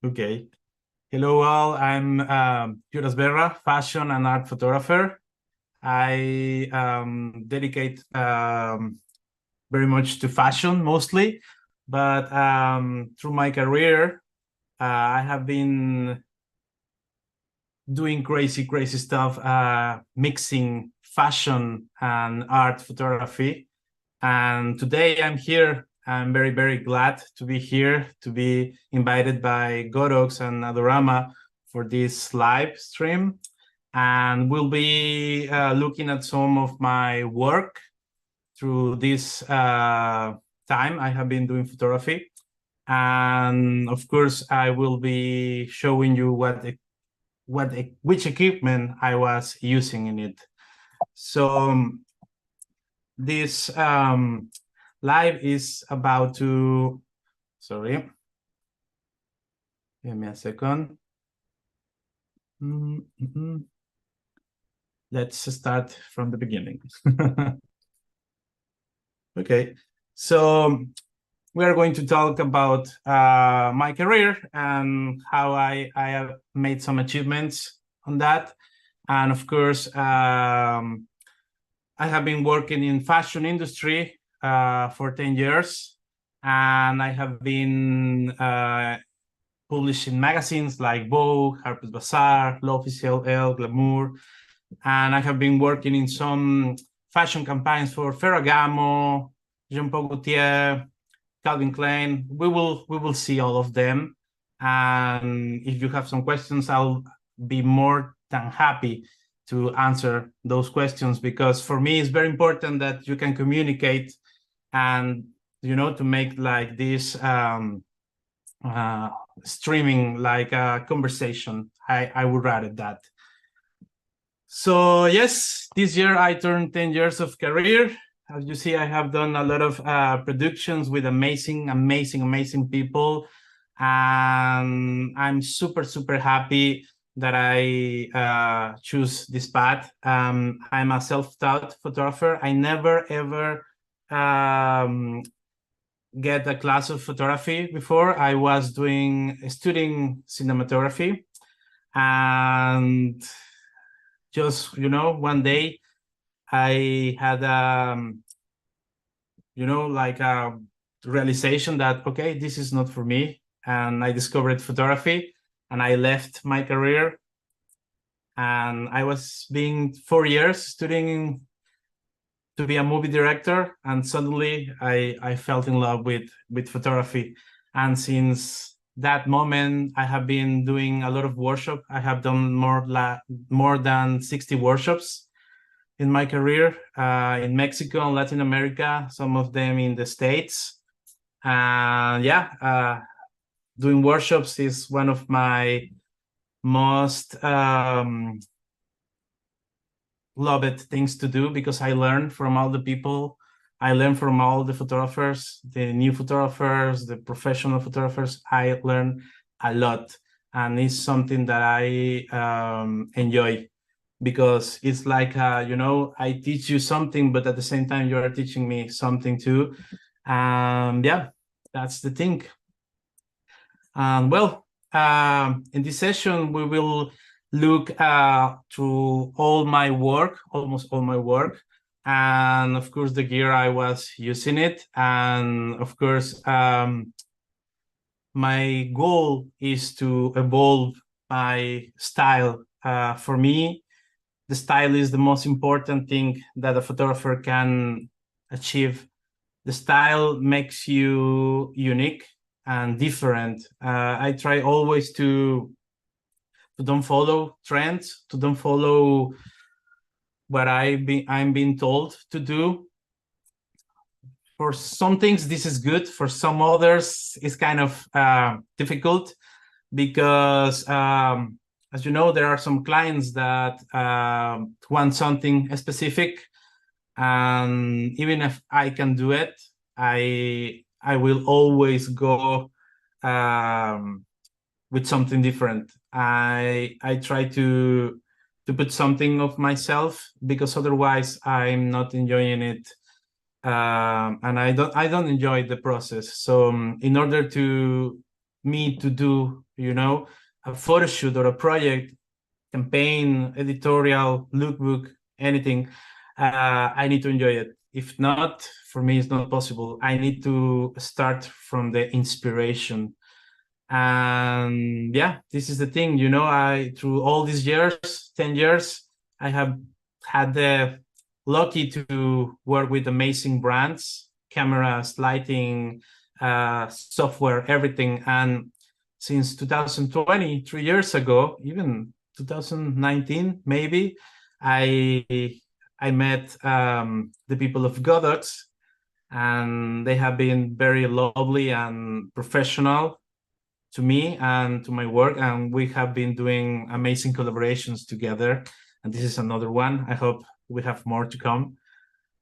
Okay. Hello all, I'm Jvdas Berra, fashion and art photographer. I dedicate very much to fashion mostly, but through my career, I have been doing crazy stuff, mixing fashion and art photography. And today I'm here. I'm very glad to be here, to be invited by Godox and Adorama for this live stream. And we'll be looking at some of my work through this time I have been doing photography. And of course, I will be showing you which equipment I was using in it. So this live is about to, sorry, give me a second. Let's start from the beginning. Okay, so we are going to talk about my career and how I have made some achievements on that. And of course, I have been working in fashion industry for 10 years, and I have been published in magazines like Vogue, Harper's Bazaar, L'Officiel, Elle, Glamour, and I have been working in some fashion campaigns for Ferragamo, Jean Paul Gaultier, Calvin Klein. We will see all of them, and if you have some questions, I'll be more than happy to answer those questions, because for me it's very important that you can communicate and to make like this streaming like a conversation. I would rather that. So yes, this year I turned 10 years of career. As you see, I have done a lot of productions with amazing people, and I'm super happy that I choose this path. I'm a self-taught photographer. I never ever get a class of photography before. I was studying cinematography, and just one day I had like a realization that okay, this is not for me, and I discovered photography, and I left my career, and I was being 4 years studying to be a movie director, and suddenly I fell in love with photography. And since that moment, I have been doing a lot of workshops. I have done more than 60 workshops in my career in Mexico and Latin America, some of them in the States. And doing workshops is one of my most loved things to do, because I learn from all the people. I learn from all the photographers, the new photographers, the professional photographers. I learn a lot, and it's something that I enjoy, because it's like I teach you something, but at the same time you are teaching me something too. That's the thing. Well, in this session we will look through almost all my work, and of course the gear I was using it, and of course my goal is to evolve my style. For me, the style is the most important thing that a photographer can achieve. The style makes you unique and different. I try always to don't follow trends, to don't follow what I'm being told to do. For some things, this is good. For some others, it's kind of difficult, because as you know, there are some clients that want something specific, and even if I can do it, I will always go with something different. I try to put something of myself, because otherwise I'm not enjoying it, and I don't enjoy the process. So in order to me to do you know, a photo shoot or a project, campaign, editorial, lookbook, anything, I need to enjoy it. If not, for me, it's not possible. I need to start from the inspiration. And yeah, this is the thing, you know, I, through all these years, 10 years, I have had the lucky to work with amazing brands, cameras, lighting, software, everything. And since 2020, 3 years ago, even 2019, maybe, I met the people of Godox, and they have been very lovely and professional to me and to my work, and we have been doing amazing collaborations together, and this is another one. I hope we have more to come.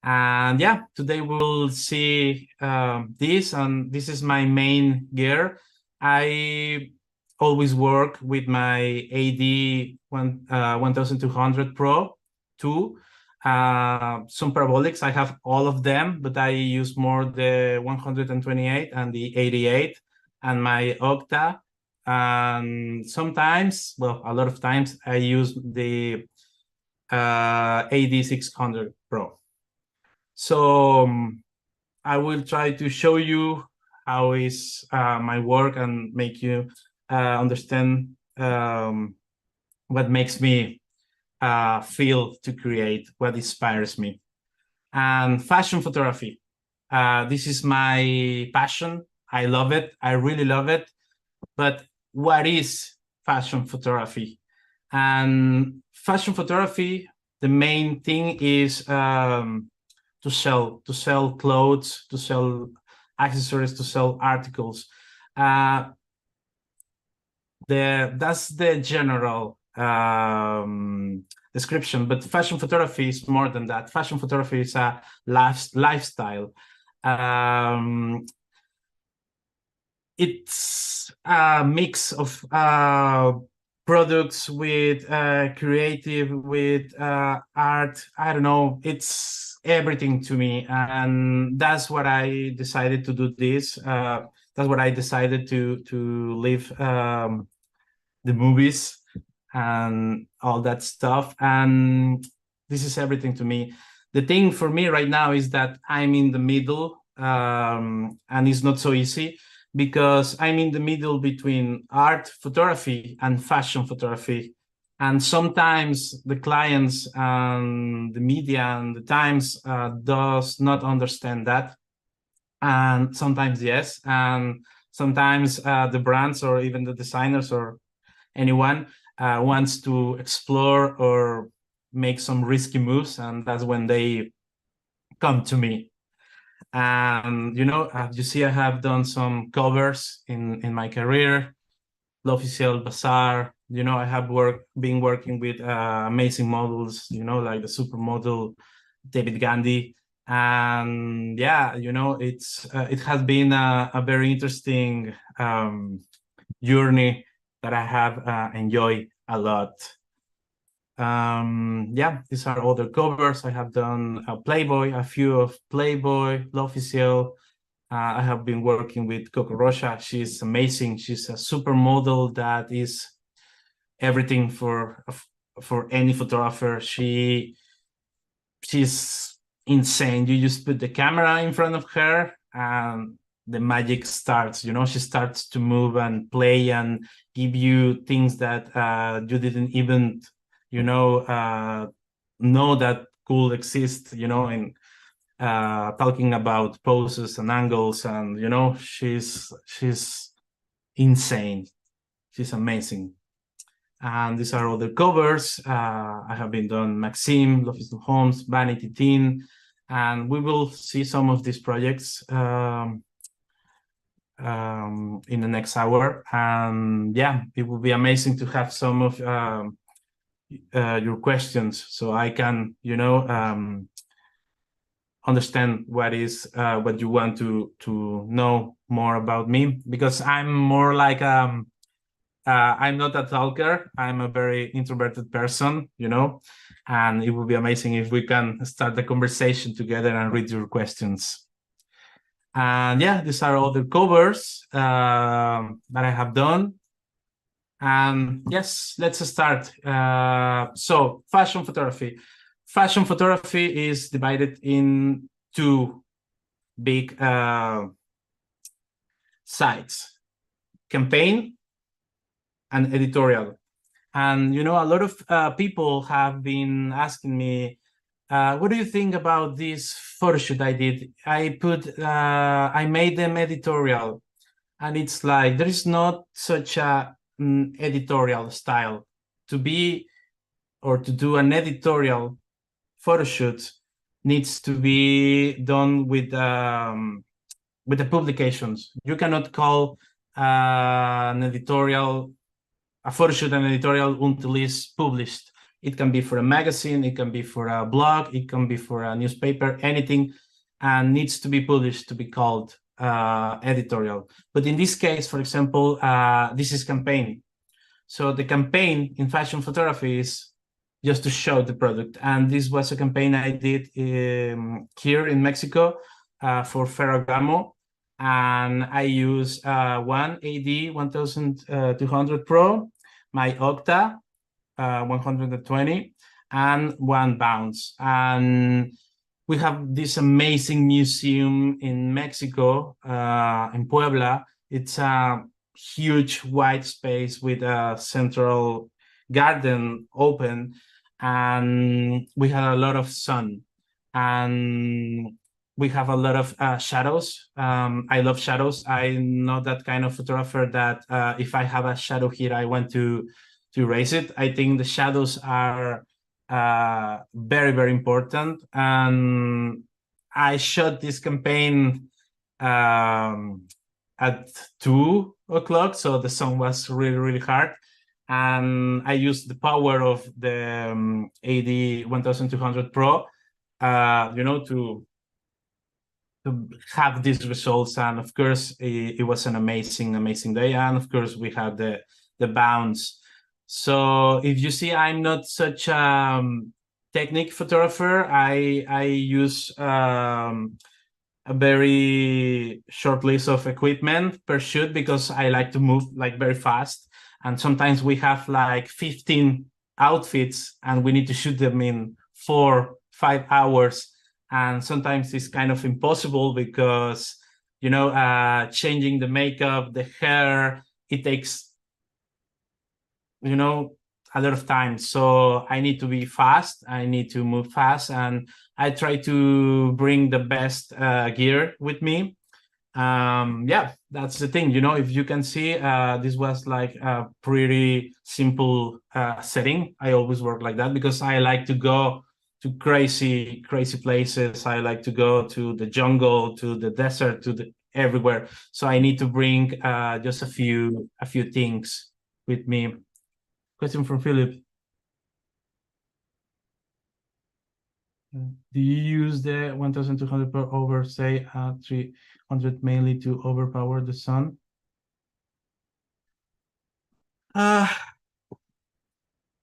And yeah, today we'll see this, and this is my main gear. I always work with my AD 1200 Pro 2. Some parabolics, I have all of them, but I use more the 128 and the 88 and my Octa. And sometimes, well, a lot of times, I use the AD 600 Pro. So I will try to show you how is my work and make you understand what makes me feel to create, what inspires me. And fashion photography. This is my passion. I love it. I really love it. But what is fashion photography? And fashion photography, the main thing is to sell clothes, to sell accessories, to sell articles. That's the general description, but fashion photography is more than that. Fashion photography is a lifestyle. It's a mix of products with creative, with art. I don't know. It's everything to me, and that's what I decided to do this. That's what I decided to leave the movies and all that stuff. And this is everything to me. The thing for me right now is that I'm in the middle, and it's not so easy, because I'm in the middle between art photography and fashion photography. And sometimes the clients and the media and the times does not understand that. And sometimes yes, and sometimes the brands or even the designers or anyone wants to explore or make some risky moves, and that's when they come to me. And you know, you see, I have done some covers in my career, L'Officiel, Bazaar. You know, I have been working with amazing models, you know, like the supermodel David Gandhi. And yeah, you know, it has been a very interesting journey that I have enjoyed a lot. Yeah, these are other covers. I have done Playboy, a few of Playboy, L'Officiel. I have been working with Coco Rocha. She's amazing. She's a supermodel that is everything for any photographer. She's insane. You just put the camera in front of her and the magic starts. You know, she starts to move and play and give you things that you didn't even, you know that could exist, you know, and talking about poses and angles, and you know, she's insane. She's amazing. And these are other covers. I have been done Maxim, Love is Homes, Vanity Teen, and we will see some of these projects in the next hour. And yeah, it will be amazing to have some of your questions, so I can, you know, understand what you want to know more about me, because I'm more like I'm not a talker. I'm a very introverted person, you know, and it would be amazing if we can start the conversation together and read your questions. And yeah, these are all the covers that I have done. And yes, let's start. So fashion photography. Fashion photography is divided in two big sides: campaign and editorial. And you know, a lot of people have been asking me, what do you think about this photo shoot I did? I made them editorial, and it's like there is not such a editorial style. To be or to do an editorial photo shoot needs to be done with the publications. You cannot call an editorial a photo shoot an editorial until it's published. It can be for a magazine, it can be for a blog, it can be for a newspaper, anything, and needs to be published to be called editorial. But in this case, for example, this is campaign. So the campaign in fashion photography is just to show the product. And this was a campaign I did here in Mexico for Ferragamo. And I use one AD 1200 Pro, my Octa 120, and one Bounce. And we have this amazing museum in Mexico, in Puebla. It's a huge white space with a central garden open, and we had a lot of sun, and we have a lot of shadows. I love shadows. I'm not that kind of photographer that if I have a shadow here, I want to erase it. I think the shadows are very, very important. And I shot this campaign at 2 o'clock, so the sun was really, really hard. And I used the power of the AD 1200 Pro, you know, to have these results. And of course, it was an amazing, amazing day. And of course, we had the bounce. So if you see, I'm not such a technique photographer. I use a very short list of equipment per shoot because I like to move like very fast. And sometimes we have like 15 outfits and we need to shoot them in 4-5 hours. And sometimes it's kind of impossible because, you know, changing the makeup, the hair, it takes, you know, a lot of time. So I need to be fast. I need to move fast. And I try to bring the best gear with me. Yeah, that's the thing. You know, if you can see, this was like a pretty simple setting. I always work like that because I like to go to crazy places. I like to go to the jungle, to the desert, to the everywhere. So I need to bring just a few things with me. Question from Philip. Do you use the 1200 per over, say, 300 mainly to overpower the sun?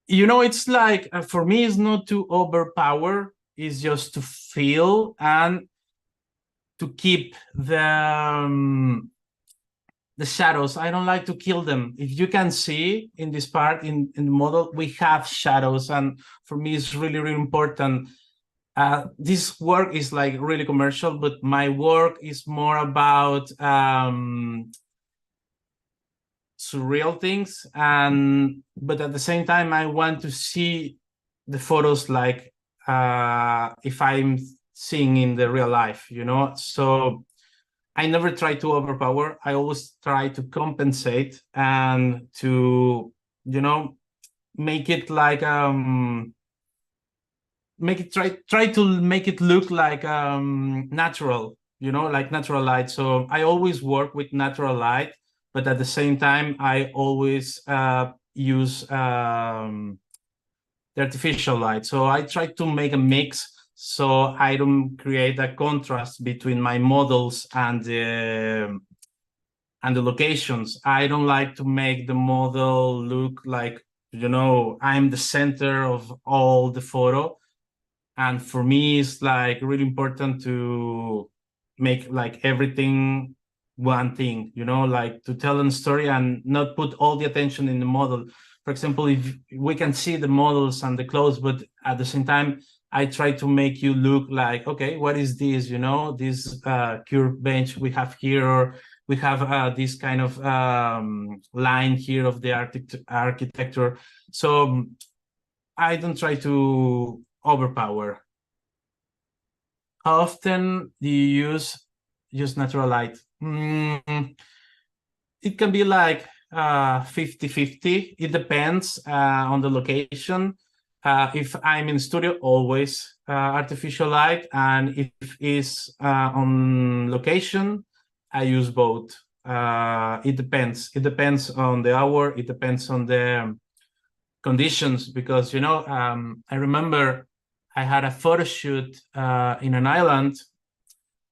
You know, it's like, for me, it's not to overpower, it's just to feel and to keep the shadows. I don't like to kill them. If you can see in this part in the model, we have shadows, and for me it's really, really important. This work is like really commercial, but my work is more about surreal things, but at the same time I want to see the photos like if I'm seeing in the real life, you know. So I never try to overpower. I always try to compensate and to, you know, make it like try to make it look like natural, you know, like natural light. So I always work with natural light, but at the same time I always use the artificial light. So I try to make a mix so I don't create a contrast between my models and the locations. I don't like to make the model look like, you know, I'm the center of all the photo. And for me, it's like really important to make like everything one thing, you know, like to tell a story and not put all the attention in the model. For example, if we can see the models and the clothes, but at the same time, I try to make you look like, okay, what is this? You know, this curved bench we have here, or we have this kind of line here of the architecture. So I don't try to overpower. How often do you use natural light? It can be like 50-50. It depends on the location. If I'm in studio, always artificial light, and if it's on location, I use both. It depends. It depends on the hour. It depends on the conditions, because you know, I remember I had a photo shoot in an island,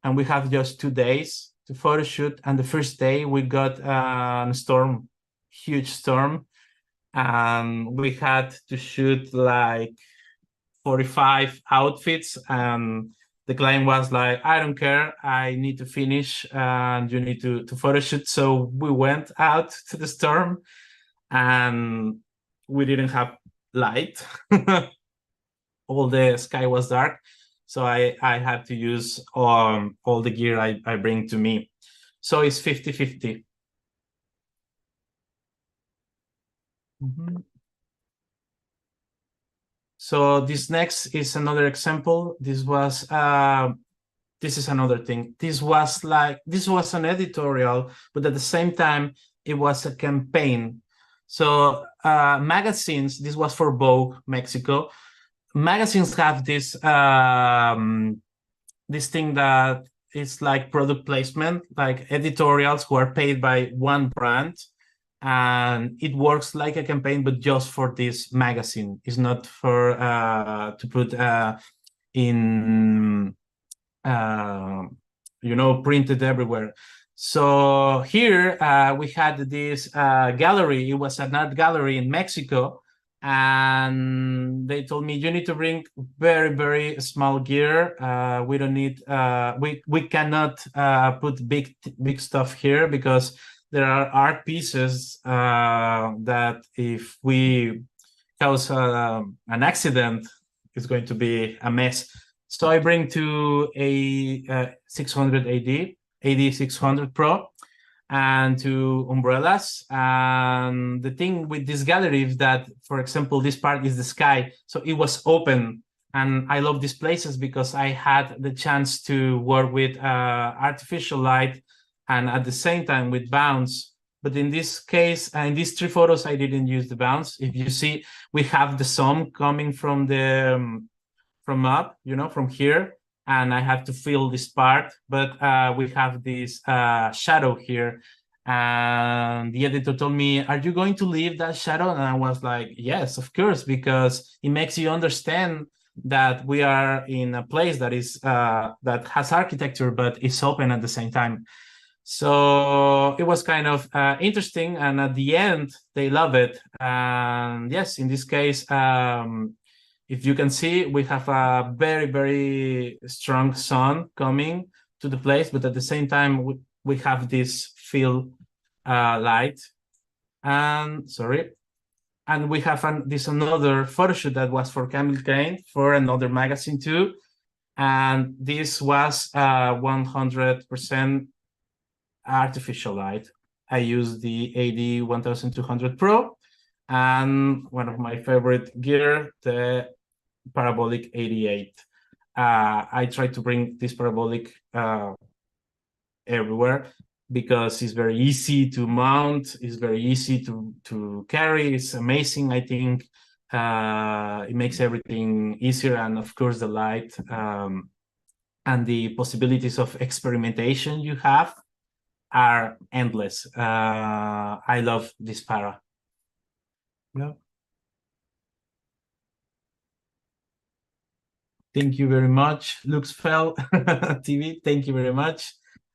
and we have just 2 days to photo shoot. And the first day we got a storm, huge storm, and we had to shoot like 45 outfits. And the client was like, I don't care, I need to finish, and you need to photo shoot. So we went out to the storm, and we didn't have light. All the sky was dark, so I had to use all the gear I bring to me. So it's 50-50. So this next is another example. This is another thing. This was an editorial, but at the same time it was a campaign. So magazines, this was for Vogue Mexico. Magazines have this this thing that is like product placement, like editorials who are paid by one brand, and it works like a campaign, but just for this magazine. It's not for to put in you know, printed everywhere. So here we had this gallery. It was an art gallery in Mexico, and they told me, you need to bring very small gear. We don't need we cannot put big stuff here, because there are art pieces that if we cause an accident, it's going to be a mess. So I bring to a 600 AD 600 Pro, and to umbrellas. And the thing with this gallery is that, for example, this part is the sky, so it was open. And I love these places because I had the chance to work with artificial light and at the same time with bounce. But in this case, in these 3 photos, I didn't use the bounce. If you see, we have the sun coming from the from up, you know, from here, and I have to fill this part, but we have this shadow here. And the editor told me, are you going to leave that shadow? And I was like, yes, of course, because it makes you understand that we are in a place that is that has architecture, but it's open at the same time. So it was kind of interesting, and at the end they love it. And yes, in this case, if you can see, we have a very strong sun coming to the place, but at the same time we have this field light. And sorry, and we have this another photo shoot that was for Camille Crane for another magazine too, and this was 100% artificial light. I used the AD 1200 Pro, and one of my favorite gear, the parabolic 88. I try to bring this parabolic everywhere because it's very easy to mount, it's very easy to carry, it's amazing. I think it makes everything easier, and of course the light and the possibilities of experimentation you have are endless. I love this para. Yeah. Thank you very much, Luxfell TV. Thank you very much.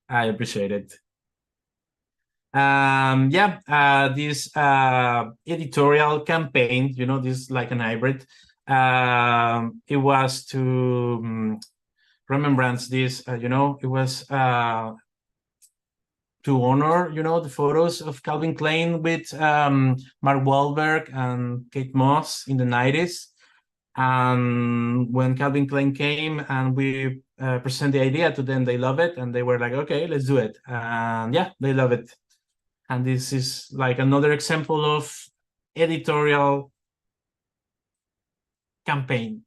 I appreciate it. This editorial campaign, you know, this is like an hybrid. It was to remembrance this, you know, it was honor, the photos of Calvin Klein with Mark Wahlberg and Kate Moss in the 90s. And when Calvin Klein came and we present the idea to them, they love it, and they were like, okay, let's do it. And yeah, they love it. And this is like another example of editorial campaign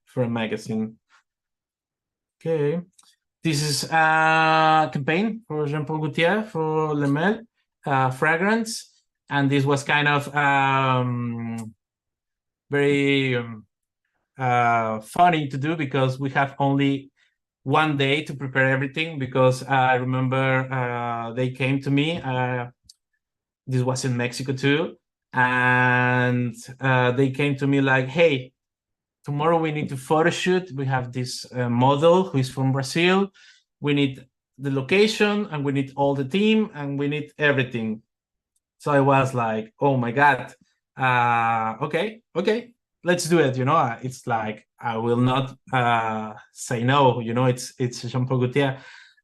for a magazine. Okay. This is a campaign for Jean-Paul Gaultier for Le Mel, fragrance. And this was kind of very funny to do because we have only one day to prepare everything, because I remember they came to me. This was in Mexico too. And they came to me like, hey, tomorrow we need to photo shoot. We have this model who is from Brazil. We need the location, and we need all the team, and we need everything. So I was like, oh my God, okay, let's do it. It's like, I will not say no. It's Jean-Paul Gaultier.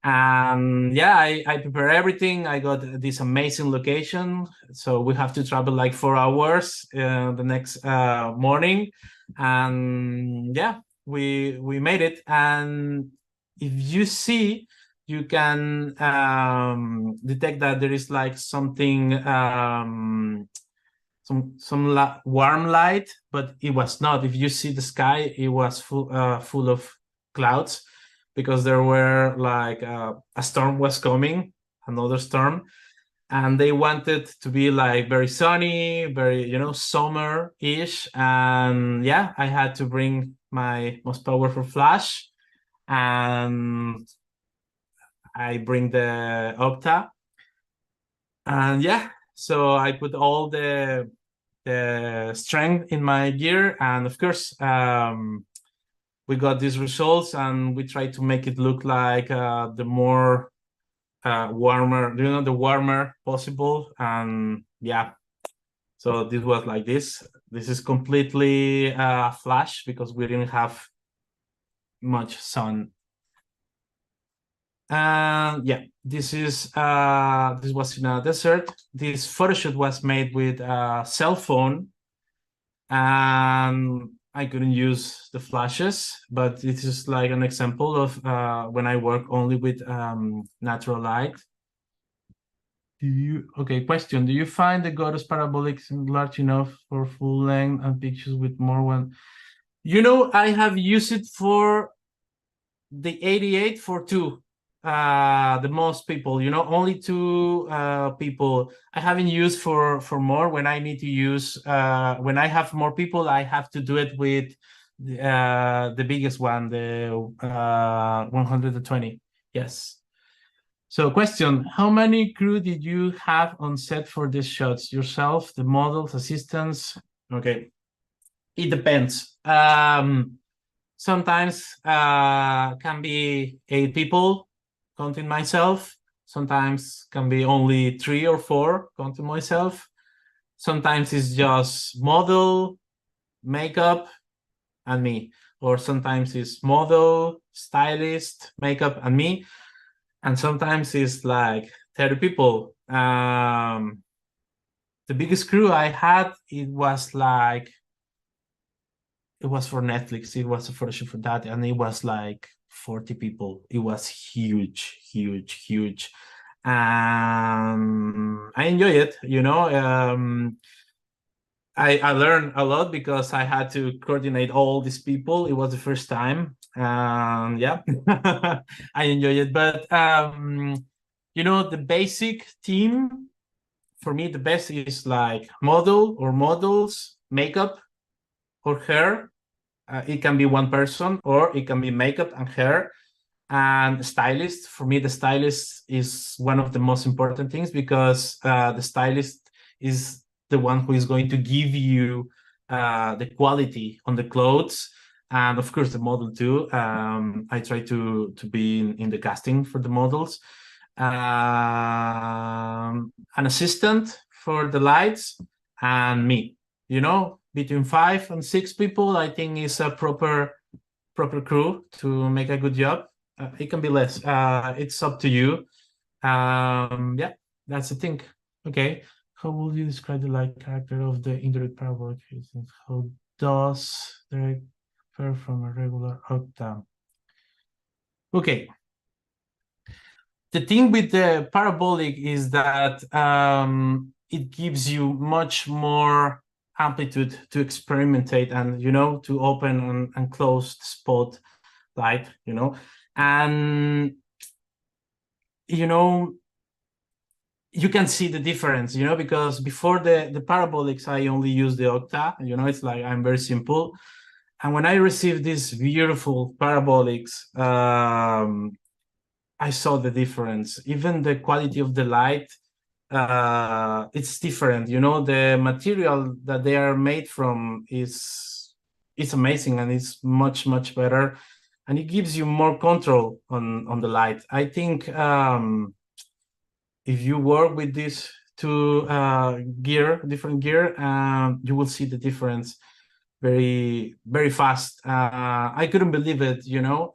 And yeah, I prepare everything. I got this amazing location. So we have to travel like 4 hours the next morning. And yeah, we made it. And if you see, you can detect that there is like something, some warm light, but it was not. If you see the sky, it was full of clouds, because there were like a storm was coming, another storm, and they wanted to be like very sunny, very summer-ish. And yeah, I had to bring my most powerful flash, and I bring the Octa, and yeah, so I put all the strength in my gear, and of course we got these results, and we tried to make it look like the more warmer, the warmer possible. And yeah, so this was like this. This is completely flash, because we didn't have much sun. And yeah, this was in a desert. This photo shoot was made with a cell phone, and I couldn't use the flashes, but this is like an example of when I work only with natural light. Question. Do you find the Godox parabolic large enough for full length and pictures with more one? I have used it for the 88 for 2. The most people, only 2 people. I haven't used for more. When I need to use, when I have more people, I have to do it with the biggest one, the 120. Yes. So question, how many crew did you have on set for these shots? Yourself, the models, assistants? Okay. It depends. Sometimes can be 8 people, counting myself. Sometimes can be only 3 or 4, counting myself. Sometimes it's just model, makeup, and me. Or sometimes it's model, stylist, makeup, and me. And sometimes it's like 30 people. The biggest crew I had, it was for Netflix. It was a photo shoot for that, and it was like 40 people. It was huge. And I enjoy it. I learned a lot, because I had to coordinate all these people. It was the first time. Yeah, I enjoy it. But the basic team, for me, the best is like model or models, makeup, or hair. It can be one person, or it can be makeup and hair. And stylist, for me, the stylist is one of the most important things, because the stylist is the one who is going to give you the quality on the clothes. And of course the model too. I try to be in the casting for the models. An assistant for the lights, and me. Between 5 and 6 people, I think, is a proper crew to make a good job. It can be less. It's up to you. Yeah, that's the thing. Okay, how would you describe the light character of the indirect parabolic? How does the differ from a regular octa? Okay, the thing with the parabolic is that it gives you much more amplitude to experimentate and, you know, to open and close the spotlight, you know, and, you know, you can see the difference, you know, because before the parabolics, I only use the octa, you know, it's like I'm very simple. And when I received these beautiful parabolics, I saw the difference. Even the quality of the light, it's different. You know, the material that they are made from is amazing, and it's much better, and it gives you more control on the light. I think if you work with these two different gear, you will see the difference very fast. I couldn't believe it, you know,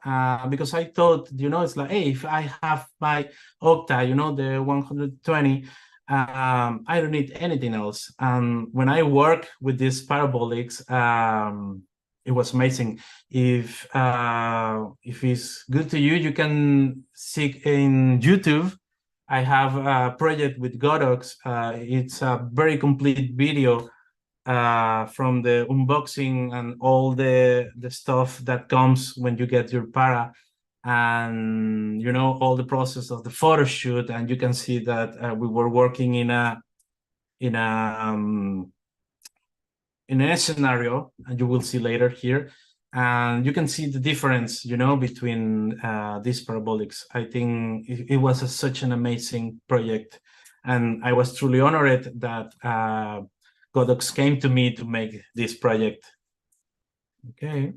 because I thought, you know, it's like, hey, if I have my octa, you know, the 120, I don't need anything else. And when I work with these parabolics, it was amazing. If it's good to you, you can see in YouTube. I have a project with Godox. It's a very complete video from the unboxing and all the stuff that comes when you get your para, and, you know, all the process of the photo shoot. And you can see that we were working in a scenario, and you will see later here, and you can see the difference, you know, between these parabolics. I think it was such an amazing project, and I was truly honored that Godox came to me to make this project. Okay.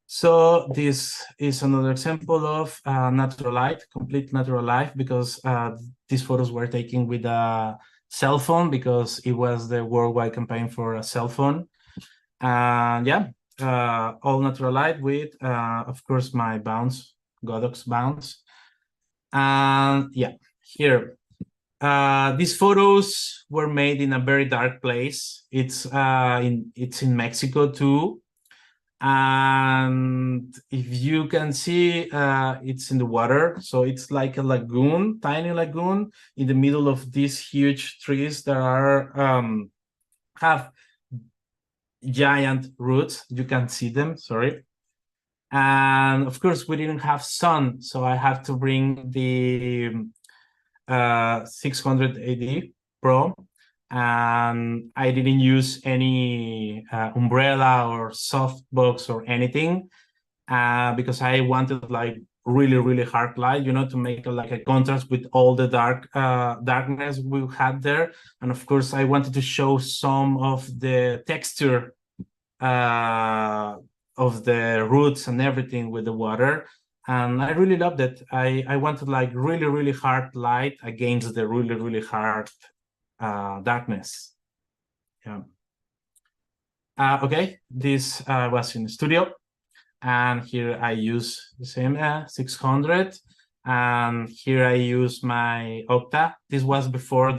So this is another example of natural light, complete natural light, because these photos were taken with a cell phone, because it was the worldwide campaign for a cell phone. And yeah, all natural light with, of course, my bounce, Godox bounce. And yeah, here. These photos were made in a very dark place. It's in Mexico too, and if you can see, it's in the water. So it's like a lagoon, tiny lagoon, in the middle of these huge trees that are have giant roots. You can see them. Sorry. And of course, we didn't have sun, so I have to bring the 600 AD Pro, and I didn't use any umbrella or softbox or anything, because I wanted like really hard light, you know, to make like a contrast with all the darkness we had there. And of course, I wanted to show some of the texture of the roots and everything with the water. And I really loved it. I wanted like really hard light against the really hard darkness. Yeah. Okay, this was in the studio, and here I use the same 600, and here I use my octa. This was before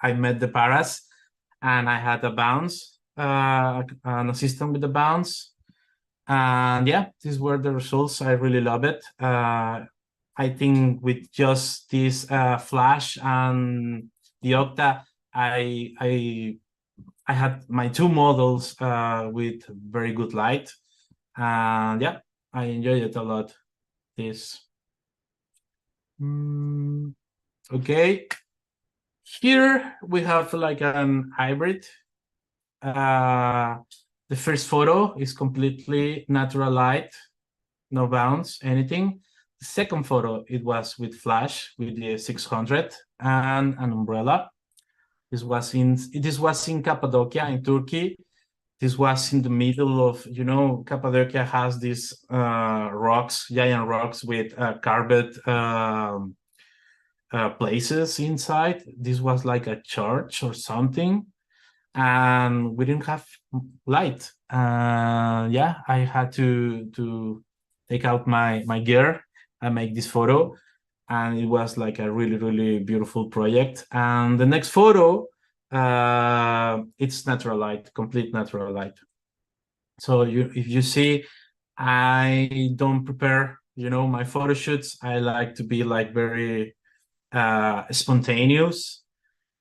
I met the paras, and I had a bounce, an assistant with the bounce. And yeah, these were the results. I really love it. I think with just this flash and the octa, I had my two models with very good light, and yeah, I enjoyed it a lot. This. Okay, here we have like an hybrid. The first photo is completely natural light, no bounce, anything. The second photo, it was with flash, with the 600 and an umbrella. This was in Cappadocia in Turkey. This was in the middle of, you know, Cappadocia has these rocks, giant rocks with carved places inside. This was like a church or something, and we didn't have light. Yeah, I had to take out my gear and make this photo. and it was like a really, really beautiful project. And the next photo, it's natural light, complete natural light. So if you see, I don't prepare, my photo shoots. I like to be like very spontaneous,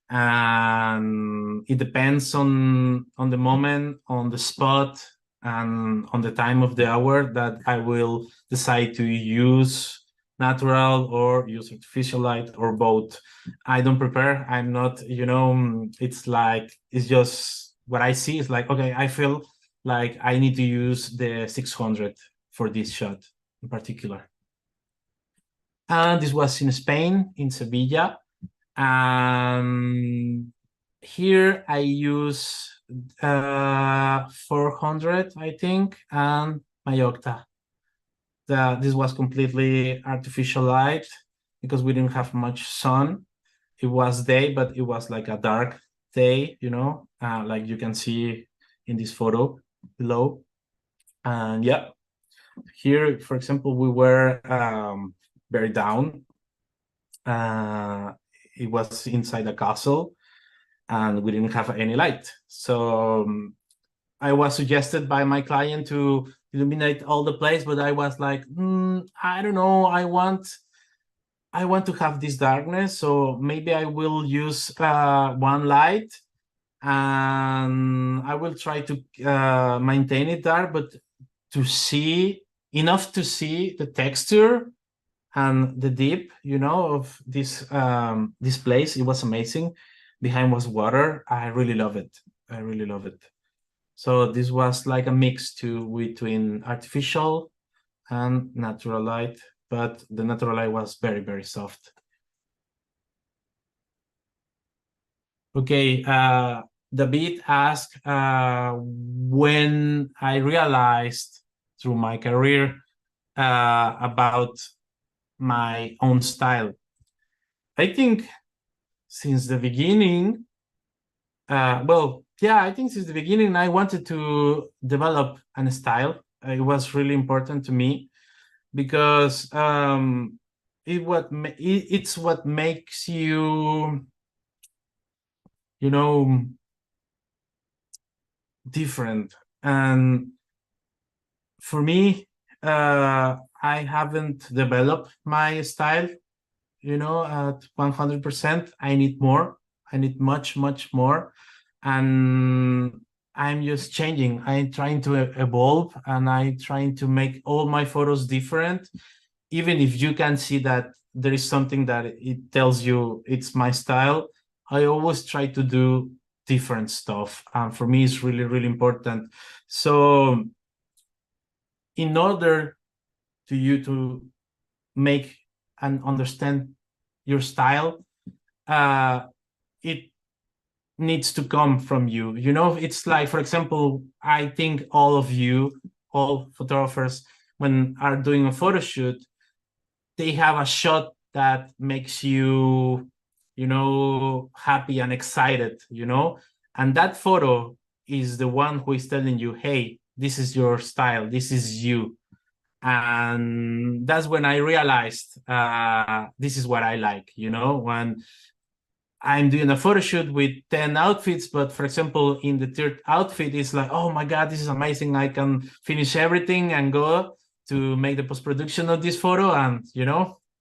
and it depends on the moment, on the spot, and on the time of the hour that I will decide to use natural or use artificial light or both. I don't prepare. I'm not, it's just what I see is like, okay, I feel like I need to use the 600 for this shot in particular. And this was in Spain, in Sevilla. Here I use 400, I think, and my octa. This was completely artificial light because we didn't have much sun. It was day, but it was like a dark day, like you can see in this photo below. And yeah, here, for example, we were very down. It was inside a castle, and we didn't have any light. So I was suggested by my client to illuminate all the place, but I was like, I don't know. I want to have this darkness, so maybe I will use one light, and I will try to maintain it dark, but to see enough to see the texture and the deep, of this place. It was amazing. Behind was water. I really love it. So this was like a mix between artificial and natural light, but the natural light was very, very soft. Okay, David asked when I realized through my career about my own style. I think since the beginning, I think since the beginning I wanted to develop a style. It was really important to me because it's what makes you, different. And for me, I haven't developed my style, at 100%. I need more. I need much, much more. And I'm just changing. I'm trying to evolve, and I'm trying to make all my photos different. Even if you can see that there is something that it tells you it's my style, I always try to do different stuff. And for me, it's really, really important. So in order to you to make and understand your style, it needs to come from you. It's like, for example, I think all photographers, when are doing a photo shoot, they have a shot that makes you, happy and excited, and that photo is the one who is telling you, hey, this is your style, this is you. And that's when I realized this is what I like, when I'm doing a photo shoot with 10 outfits, but for example, in the third outfit, it's like, oh my God, this is amazing. I can finish everything and go to make the post-production of this photo, and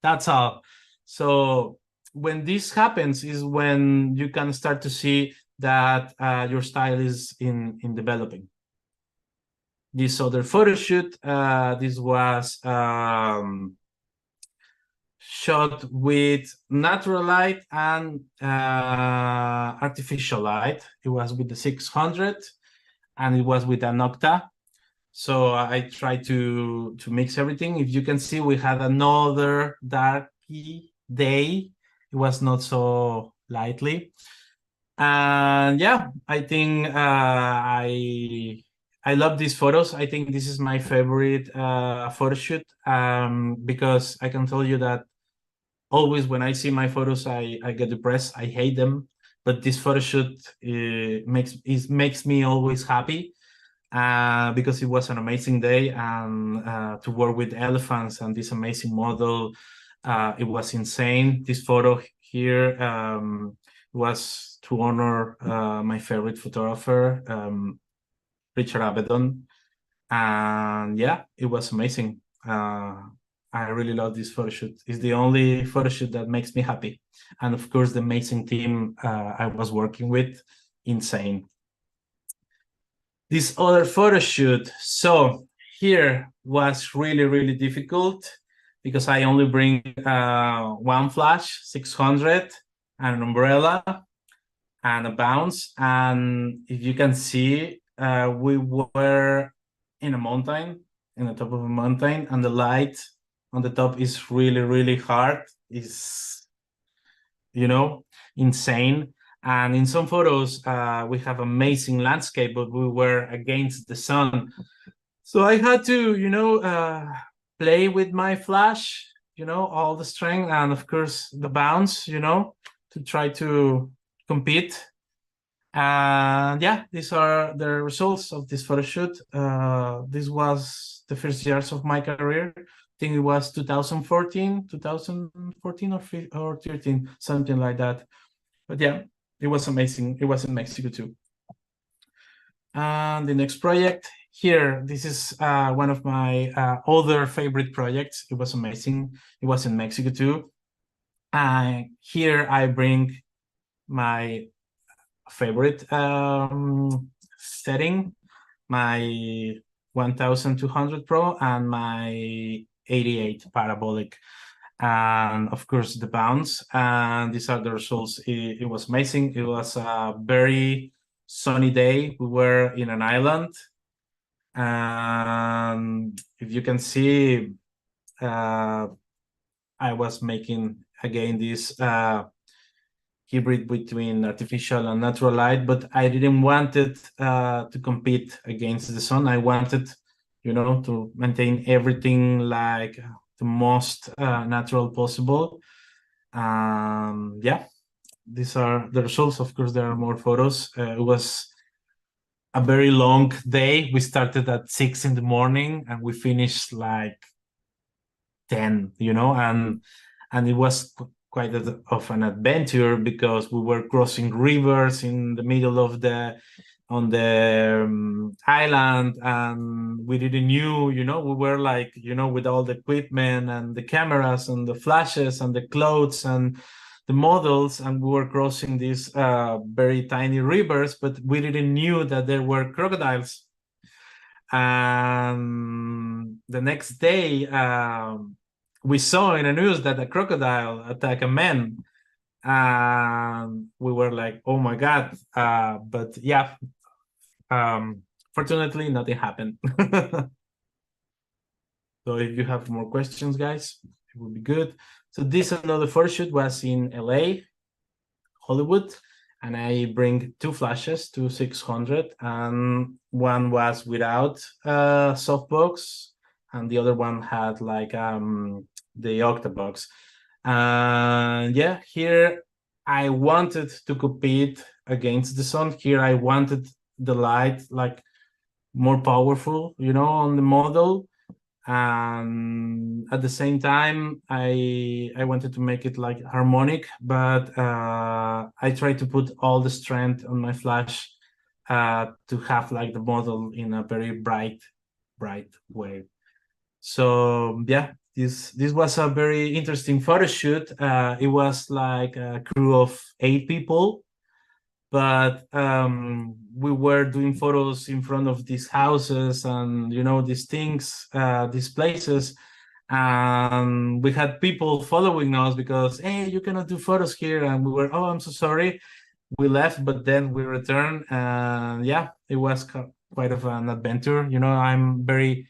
that's all. So when this happens is when you can start to see that your style is in developing. This other photo shoot, this was shot with natural light and artificial light. It was with the 600, and it was with an octa. So I tried to mix everything. If you can see, we had another darky day. It was not so lightly. And yeah, I think I love these photos. I think this is my favorite photo shoot because I can tell you that always when I see my photos, I get depressed. I hate them. But this photo shoot makes me always happy because it was an amazing day, and to work with elephants and this amazing model It was insane. This photo here was to honor my favorite photographer, Richard Avedon. And yeah, it was amazing. I really love this photo shoot. It's the only photo shoot that makes me happy. And of course, the amazing team I was working with, insane. This other photo shoot, so here was really, really difficult because I only bring one flash, 600, and an umbrella and a bounce. And if you can see, we were in a mountain, in the top of a mountain, and the light on the top is really, really hard. It's, you know, insane. And in some photos, we have amazing landscape, but we were against the sun. So I had to, play with my flash, all the strength, and of course the bounce, to try to compete. And yeah, these are the results of this photo shoot. This was the first years of my career. I think it was 2014 or 13, something like that. But yeah, it was amazing. It was in Mexico too. And the next project here, this is one of my other favorite projects. It was amazing. It was in Mexico too. Here I bring my favorite setting, my 1200 Pro and my 88 parabolic, and of course the bounce. And these are the results. It was amazing. It was a very sunny day. We were in an island, and if you can see, I was making again this hybrid between artificial and natural light, but I didn't want it to compete against the sun. I wanted, to maintain everything like the most natural possible. Yeah, these are the results. Of course, there are more photos. It was a very long day. We started at 6 in the morning and we finished like 10, and it was quite of an adventure because we were crossing rivers in the middle of on the island, and we didn't knew, we were like, with all the equipment and the cameras and the flashes and the clothes and the models, and we were crossing these very tiny rivers, but we didn't knew that there were crocodiles. And the next day, we saw in the news that a crocodile attacked a man, and we were like, "Oh my god!" But yeah, fortunately, nothing happened. So if you have more questions, guys, it would be good. So this another photo shoot was in LA, Hollywood, and I bring two flashes to 600, and one was without softbox, and the other one had like the octabox. And yeah, here I wanted to compete against the sun. Here I wanted the light like more powerful, on the model. And at the same time, I wanted to make it like harmonic, but I tried to put all the strength on my flash to have like the model in a very bright way. So yeah, this was a very interesting photo shoot. It was like a crew of 8 people, but we were doing photos in front of these houses and these things, these places, and we had people following us because, hey, you cannot do photos here, and we were, oh, I'm so sorry. We left, but then we returned, and yeah, it was quite of an adventure. I'm very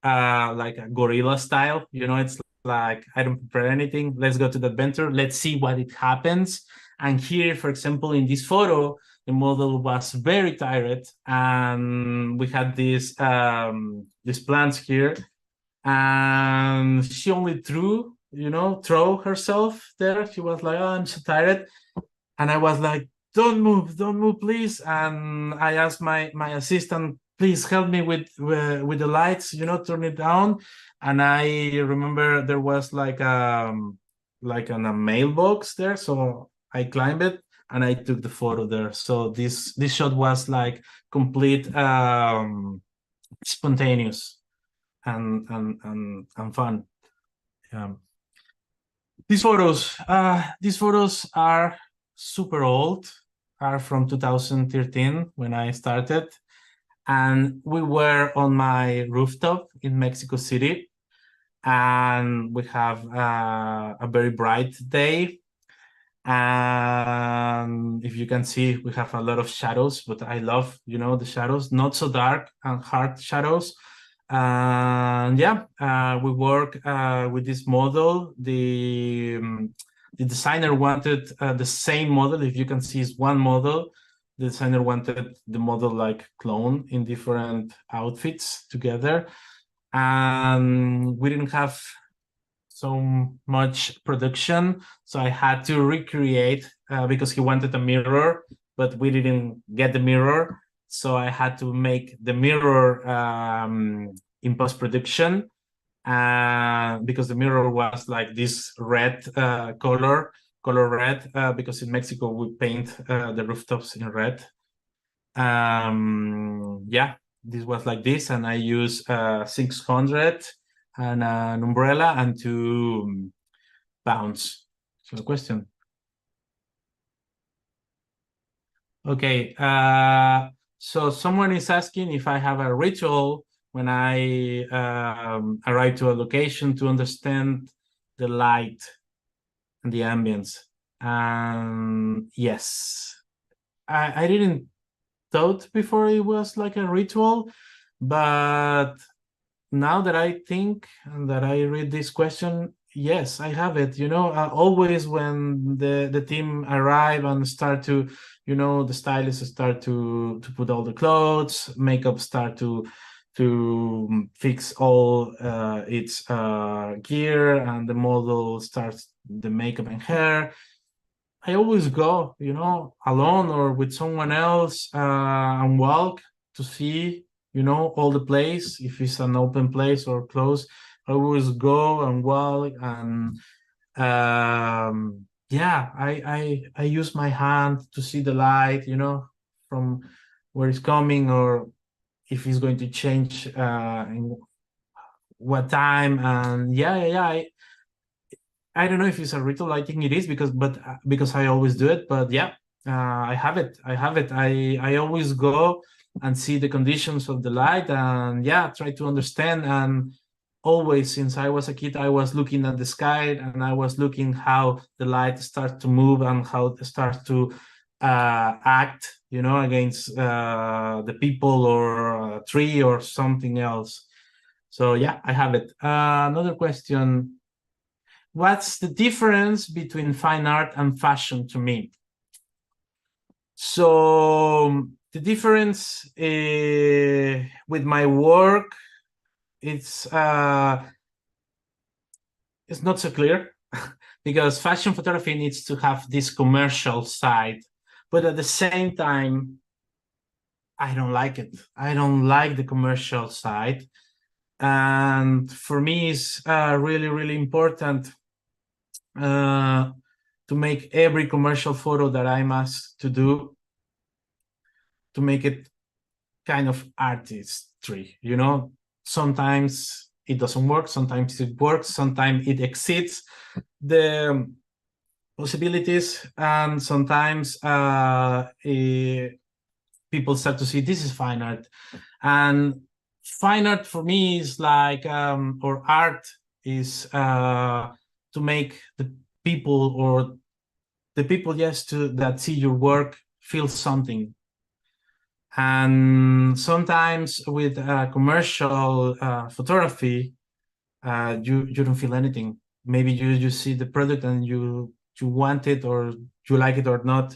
like a gorilla style. It's like, I don't prepare anything. Let's go to the adventure. Let's see what it happens. And here, for example, in this photo, the model was very tired, and we had these plants here, and she only throw herself there. She was like, oh, I'm so tired. And I was like, don't move, please. And I asked my assistant, please help me with the lights, turn it down. And I remember there was like a mailbox there, so I climbed it and I took the photo there. So this shot was like complete spontaneous and fun. These photos are super old, are from 2013 when I started, and we were on my rooftop in Mexico City, and we have a very bright day. And if you can see, we have a lot of shadows, but I love, the shadows, not so dark and hard shadows. And yeah, we work with this model. The designer wanted the same model. If you can see, it's one model. The designer wanted the model like clone in different outfits together. And we didn't have so much production, so I had to recreate because he wanted a mirror, but we didn't get the mirror, so I had to make the mirror in post-production because the mirror was like this red color red, because in Mexico we paint the rooftops in red. Yeah, this was like this, and I use 600 and an umbrella and 2 pounds. So the question. Okay, so someone is asking if I have a ritual when I arrive to a location to understand the light and the ambience. Yes, I didn't thought before it was like a ritual, but now that I think and that I read this question, yes, I have it. Always when the team arrive and start to, the stylists start to put all the clothes, makeup start to fix all its gear, and the model starts the makeup and hair. I always go, alone or with someone else, and walk to see, all the place, if it's an open place or closed. I always go and walk, and yeah, I use my hand to see the light, from where it's coming, or if it's going to change in what time. And yeah, I don't know if it's a ritual. I think it is because I always do it. But yeah, I have it. I always go and see the conditions of the light, and yeah, try to understand. And always, since I was a kid, I was looking at the sky, and I was looking how the light starts to move and how it starts to act, against the people or a tree or something else. So yeah, I have it. Another question. What's the difference between fine art and fashion to me? So the difference with my work, it's not so clear because fashion photography needs to have this commercial side, but at the same time, I don't like it. I don't like the commercial side. And for me, it's really, really important to make every commercial photo that I'm asked to do, to make it kind of artistry, Sometimes it doesn't work, sometimes it works, sometimes it exceeds the possibilities, and sometimes people start to see this is fine art. And fine art for me is like, or art is to make the people, or the people, yes, that see your work feel something. And sometimes with commercial photography, you don't feel anything. Maybe you see the product and you want it, or you like it or not.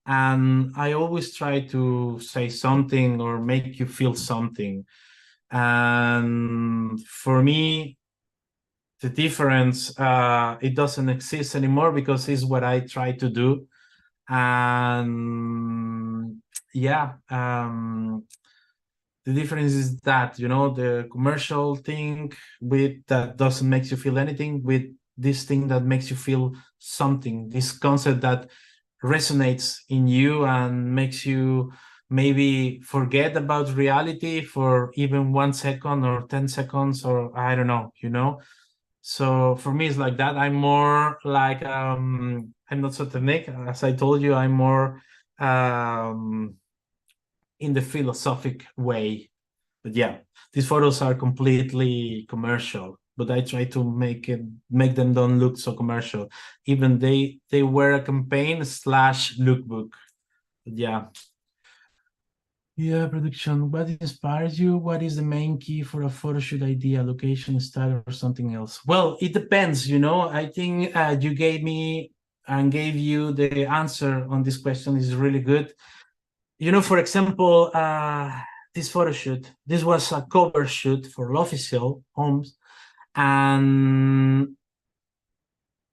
And I always try to say something or make you feel something. And for me, the difference, it doesn't exist anymore, because it's what I try to do. And yeah, The difference is that, you know, the commercial thing with that doesn't make you feel anything, with this thing that makes you feel something, this concept that resonates in you and makes you maybe forget about reality for even 1 second or 10 seconds, or I don't know, you know. So for me, it's like that. I'm more like, I'm not so technique. As I told you, I'm more in the philosophic way. But yeah, these photos are completely commercial, but I try to make them don't look so commercial. Even they were a campaign slash lookbook. But yeah. Yeah, production. What inspires you? What is the main key for a photo shoot idea, location, style, or something else? Well, it depends, you know. I think you gave me and gave you the answer on this question is really good. You know, for example, this photo shoot, this was a cover shoot for L'Officiel Homes, and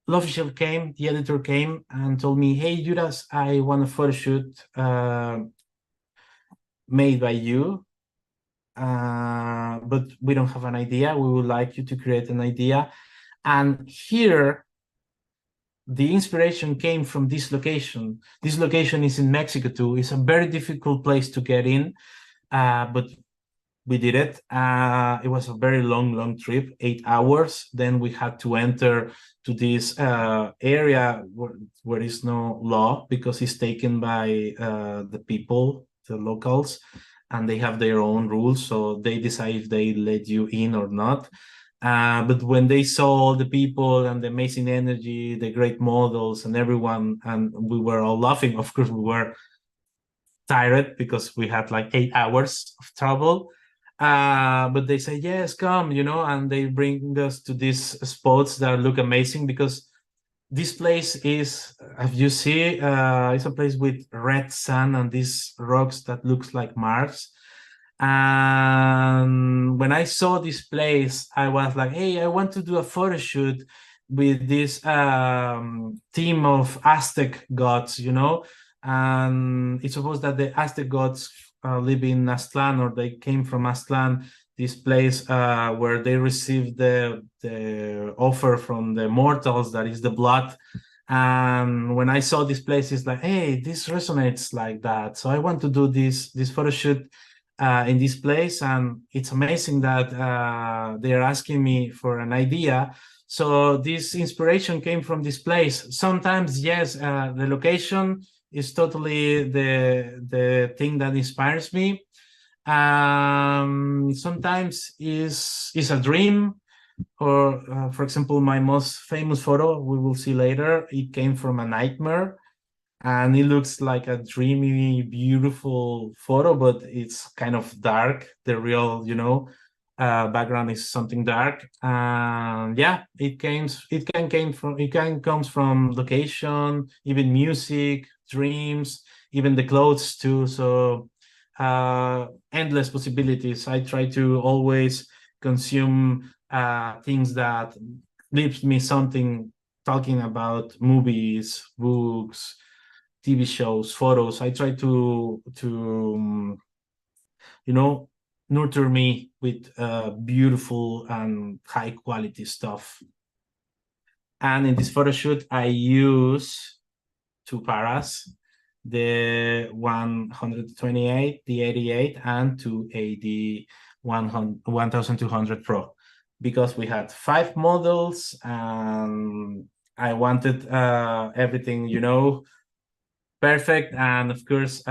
L'Officiel came, the editor came and told me, hey, Jvdas, I want a photo shoot made by you, but we don't have an idea. We would like you to create an idea. And here, the inspiration came from this location. This location is in Mexico too. It's a very difficult place to get in, but we did it. It was a very long trip, 8 hours. Then we had to enter to this area where is no law, because it's taken by the people, the locals, and they have their own rules. So they decide if they let you in or not. But when they saw all the people and the amazing energy, the great models and everyone, and we were all laughing. Of course, we were tired because we had like 8 hours of travel. But they say, yes, come, you know, and they bring us to these spots that look amazing, because this place is, as you see, it's a place with red sand and these rocks that looks like Mars. And when I saw this place, I was like, hey, I want to do a photo shoot with this team of Aztec gods, you know. And it's supposed that the Aztec gods live in Aztlan, or they came from Aztlan, this place where they received the offer from the mortals, that is the blood. And when I saw this place, it's like, hey, this resonates like that. So I want to do this photo shoot in this place, and it's amazing that they're asking me for an idea. So this inspiration came from this place. Sometimes, yes, the location is totally the thing that inspires me. Sometimes is a dream, or for example, my most famous photo we will see later, it came from a nightmare, and it looks like a dreamy, beautiful photo, but it's kind of dark. The real, you know, background is something dark. And yeah, it comes from location, even music, dreams, even the clothes too. So endless possibilities. I try to always consume things that leaves me something, talking about movies, books, TV shows, photos. I try to you know, nurture me with beautiful and high quality stuff. And in this photo shoot, I use 2 paras, the 128, the 88, and 280 1200 Pro, because we had 5 models, and I wanted everything, you know, perfect. And of course,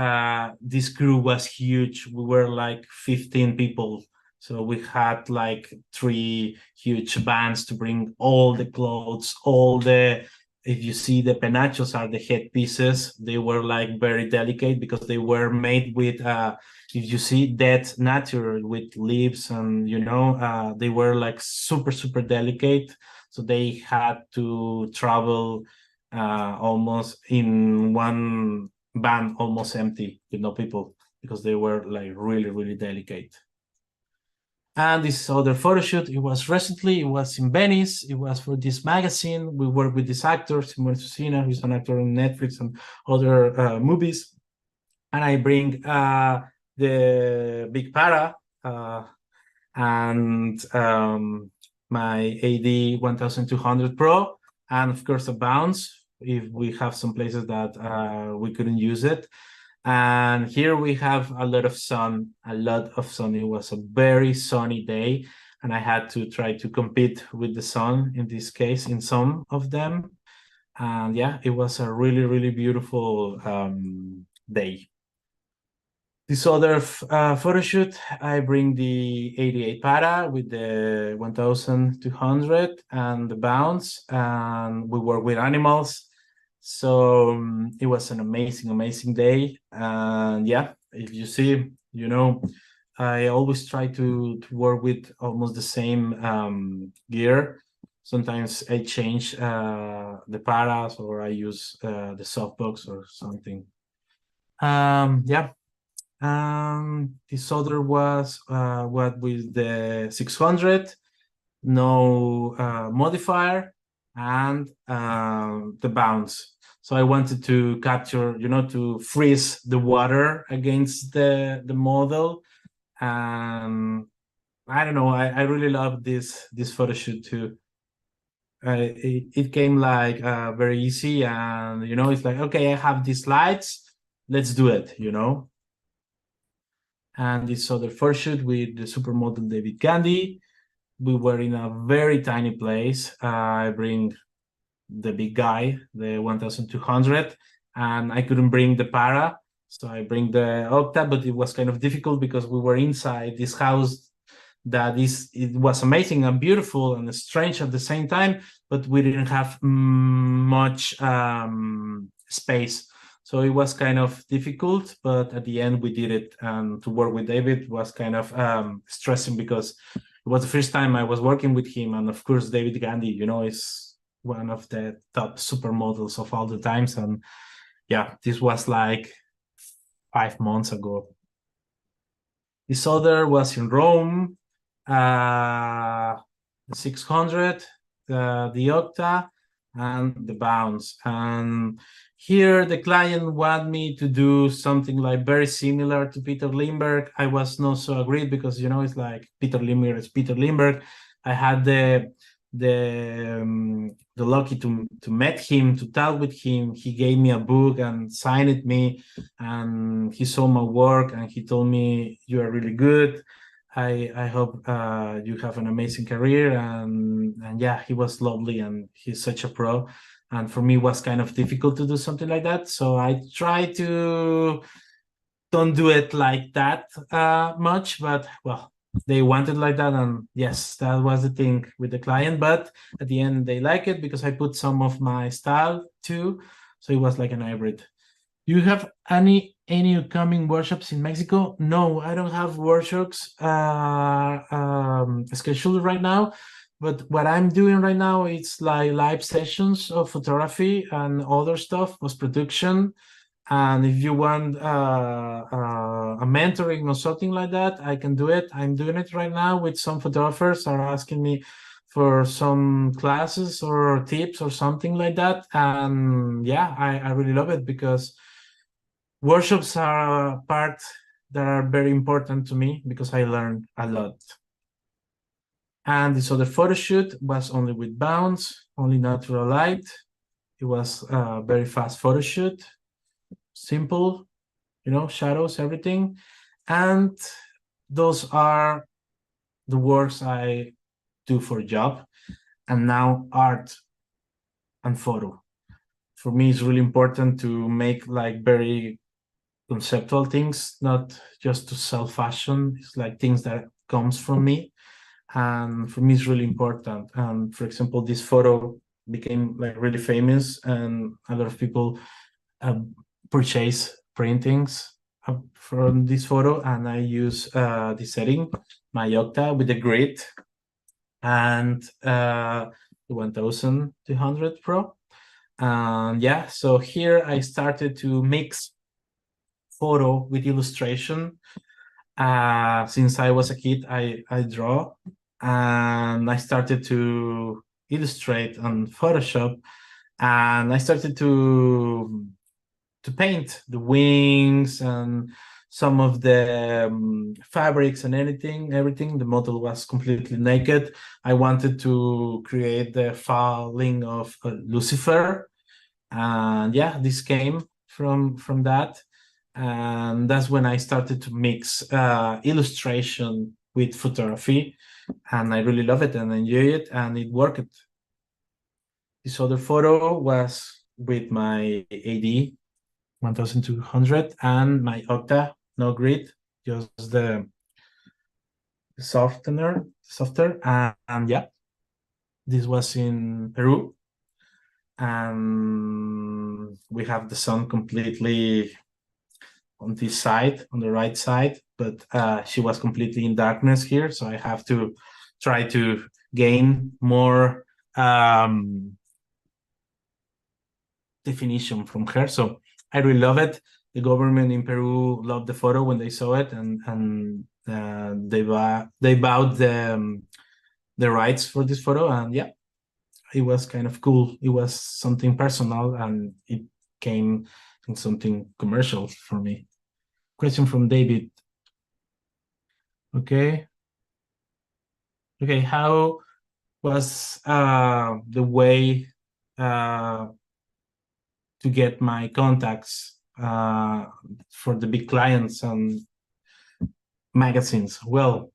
this crew was huge. We were like 15 people. So we had like 3 huge vans to bring all the clothes, if you see, the penachos are the headpieces. They were like very delicate because they were made with, if you see, dead nature with leaves, and, you know, they were like super delicate. So they had to travel almost in one van, almost empty, with no people, because they were like really delicate. And this other photo shoot, it was recently, it was in Venice, it was for this magazine. We worked with this actor, Simone Susina, who's an actor on Netflix and other movies. And I bring the big para, and my AD 1200 Pro, and of course a bounce if we have some places that we couldn't use it. And here we have a lot of sun. It was a very sunny day, and I had to try to compete with the sun in this case in some of them. And yeah, it was a really, really beautiful day. This other photo shoot, I bring the 88 para with the 1200 and the bounce, and we work with animals. So it was an amazing day. And yeah, if you see, you know, I always try to work with almost the same gear. Sometimes I change the paras, or I use the softbox or something. Yeah. This other was what with the 600, no modifier, and the bounce. So I wanted to capture, you know, to freeze the water against the model. And I don't know, I really love this photo shoot too. It came like very easy, and you know, it's like, okay, I have these lights, let's do it, you know. And this other photo shoot with the supermodel David Gandy. We were in a very tiny place. I bring the big guy, the 1200, and I couldn't bring the para, so I bring the Octa, but it was kind of difficult because we were inside this house it was amazing and beautiful and strange at the same time, but we didn't have much space. So it was kind of difficult, but at the end we did it. And to work with David was kind of stressing because it was the first time I was working with him. And of course, David Gandy, you know, is one of the top supermodels of all the times. And yeah, this was like 5 months ago. This other was in Rome, the 600, the Octa, and the bounce. And here the client wanted me to do something like very similar to Peter Lindbergh. I was not so agreed because, you know, it's like Peter Lindbergh is Peter Lindbergh. I had the lucky to meet him, to talk with him. He gave me a book and signed it me, and he saw my work and he told me, you are really good. I hope you have an amazing career. And yeah, he was lovely and he's such a pro. And for me, it was kind of difficult to do something like that. So I try to don't do it like that much, but well, they wanted like that. And yes, that was the thing with the client. But at the end, they like it because I put some of my style too. So it was like an hybrid. Do you have any upcoming workshops in Mexico? No, I don't have workshops scheduled right now. But what I'm doing right now, it's like live sessions of photography and other stuff, post-production. And if you want a mentoring or something like that, I can do it. I'm doing it right now with some photographers are asking me for some classes or tips or something like that. And yeah, I really love it because workshops are a part that are very important to me because I learned a lot. And this other photo shoot was only with bounce, only natural light. It was a very fast photo shoot, simple, you know, shadows, everything. And those are the works I do for a job. And now art and photo. For me, it's really important to make like very conceptual things, not just to sell fashion. It's like things that comes from me. And for me, it's really important. And for example, this photo became like really famous, and a lot of people purchase printings from this photo. And I use the setting, my Octa with the grid and the 1200 Pro. And yeah, so here I started to mix photo with illustration. Since I was a kid, I draw, and I started to illustrate on Photoshop, and I started to paint the wings and some of the fabrics and everything. The model was completely naked. I wanted to create the falling of Lucifer, and yeah, this came from that, and that's when I started to mix illustration with photography, and I really love it and enjoy it, and it worked. This other photo was with my AD 1200 and my Octa, no grid, just the softer, and yeah, this was in Peru, and we have the sun completely on this side, on the right side, but she was completely in darkness here, so I have to try to gain more definition from her. So I really love it. The government in Peru loved the photo when they saw it, and they bought the rights for this photo, and yeah, it was kind of cool. It was something personal, and it came in something commercial for me. Question from David. Okay. How was the way to get my contacts for the big clients and magazines? Well,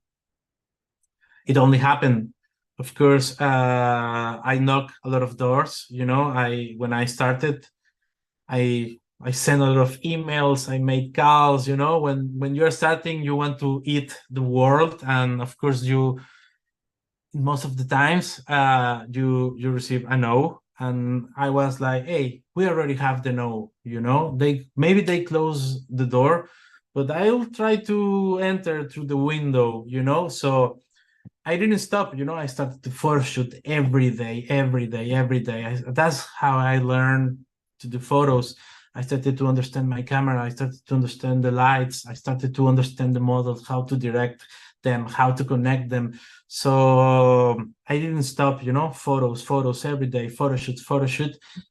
it only happened. Of course, I knock a lot of doors. When I started, I sent a lot of emails. I made calls. When you're starting, you want to eat the world, and of course, most of the times you receive a no, and I was like, hey, we already have the no. They close the door, but I'll try to enter through the window. So I didn't stop. I started to photo shoot every day. That's how I learned to do photos. I started to understand my camera. I started to understand the lights. I started to understand the models, how to direct them, how to connect them. So I didn't stop, photos every day, photo shoot,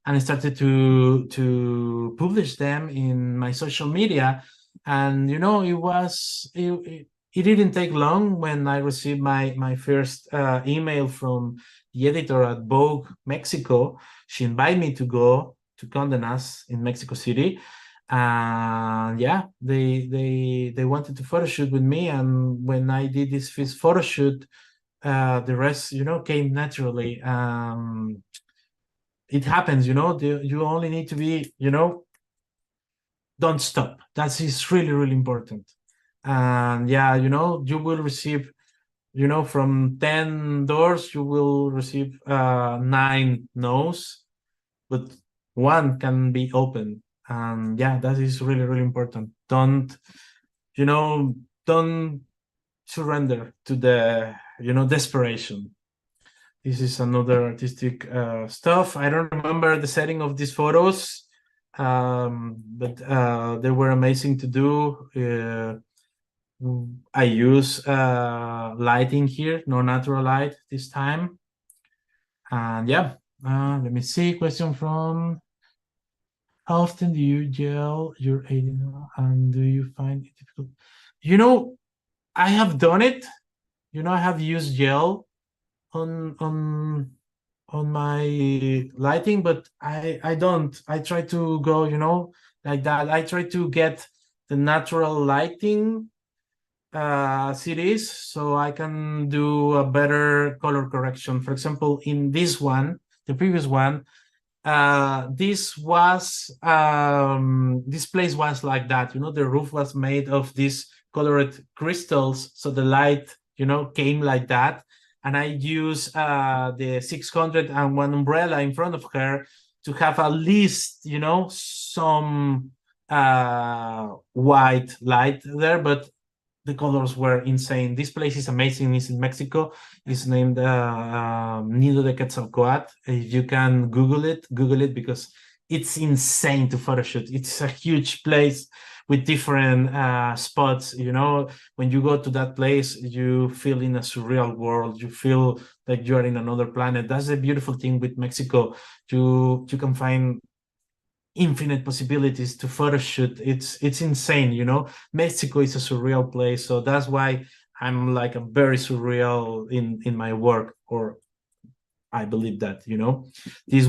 and I started to publish them in my social media. And it didn't take long when I received my first email from the editor at Vogue Mexico. She invited me to go to Condé Nast in Mexico City, and yeah, they wanted to photo shoot with me. And when I did this first photo shoot, the rest came naturally. It happens. You only need to be, don't stop. That is really, really important. And yeah, you will receive, from 10 doors, you will receive 9 no's, but one can be open. And yeah, that is really, really important. Don't surrender to the, desperation. This is another artistic stuff. I don't remember the setting of these photos, but they were amazing to do. I use lighting here, no natural light this time. And yeah, let me see. Question from: how often do you gel your editorial, and do you find it difficult? I have done it. I have used gel on my lighting, but I don't. I try to go, like that. I try to get the natural lighting series so I can do a better color correction. For example, in this one, the previous one, this place was like that. The roof was made of these colored crystals, so the light came like that, and I use the 601 umbrella in front of her to have at least some white light there, but the colors were insane. This place is amazing. It's in Mexico. It's named Nido de Quetzalcoatl. If you can Google it because it's insane to photoshoot. It's a huge place with different spots. When you go to that place, you feel in a surreal world. You feel like you are in another planet. That's the beautiful thing with Mexico. You can find infinite possibilities to photo shoot. It's insane, you know. Mexico is a surreal place, so that's why I'm like a very surreal in my work, or I believe that, you know. This